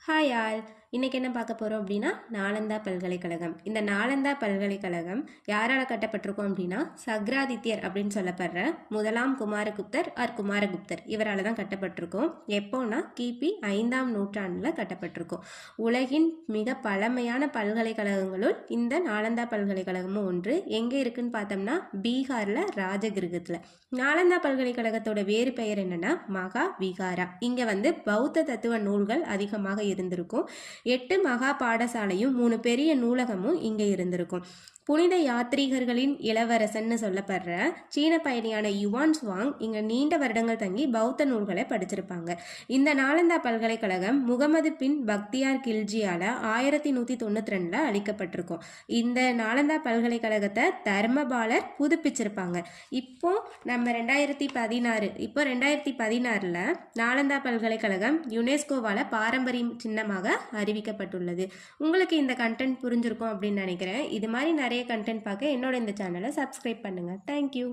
Hi all. இன்னைக்கு என்ன பார்க்க போகிறோம் அப்படின்னா நாலந்தா பல்கலைக்கழகம். இந்த நாலந்தா பல்கலைக்கழகம் யாரால் கட்டப்பட்டிருக்கோம் அப்படின்னா சக்ராதித்யர் அப்படின்னு சொல்லப்படுற முதலாம் குமாரகுப்தர் இவரால் தான் கட்டப்பட்டிருக்கோம். எப்போனா கிபி 5ஆம் நூற்றாண்டில் கட்டப்பட்டிருக்கோம். உலகின் மிக பழமையான பல்கலைக்கழகங்களுள் இந்த நாலந்தா பல்கலைக்கழகமும் ஒன்று. எங்கே இருக்குன்னு பார்த்தோம்னா பீகாரில் ராஜகிருகத்தில். நாலந்தா பல்கலைக்கழகத்தோட வேறு பெயர் என்னன்னா மகா விகாரா. இங்கே பௌத்த தத்துவ நூல்கள் அதிகமாக இருந்திருக்கும். 8 மகா பாடசாலையும் 3 பெரிய நூலகமும் இங்கே இருந்திருக்கும். புனித யாத்ரீகர்களின் இளவரசன்னு சொல்லப்படுற சீன பயணியான யுவான் சுவாங் இங்கே நீண்ட வருடங்கள் தங்கி பௌத்த நூல்களை படிச்சிருப்பாங்க. இந்த நாலந்தா பல்கலைக்கழகம் முகமது பின் பக்தியார் கில்ஜியால் 1192 அளிக்கப்பட்டிருக்கும். இந்த நாலந்தா பல்கலைக்கழகத்தை தர்மபாலர் புதுப்பிச்சிருப்பாங்க. இப்போ நம்ம 2016 நாலந்தா பல்கலைக்கழகம் யுனெஸ்கோவால் பாரம்பரிய சின்னமாக அறிவிக்கப்பட்டுள்ளது. உங்களுக்கு இந்த கண்டென்ட் புரிஞ்சிருக்கும் அப்படின்னு நினைக்கிறேன். இது மாதிரி நிறைய கண்டென்ட் பார்க்க என்னோட இந்த சேனலை சப்ஸ்கிரைப் பண்ணுங்கள். தேங்க்யூ.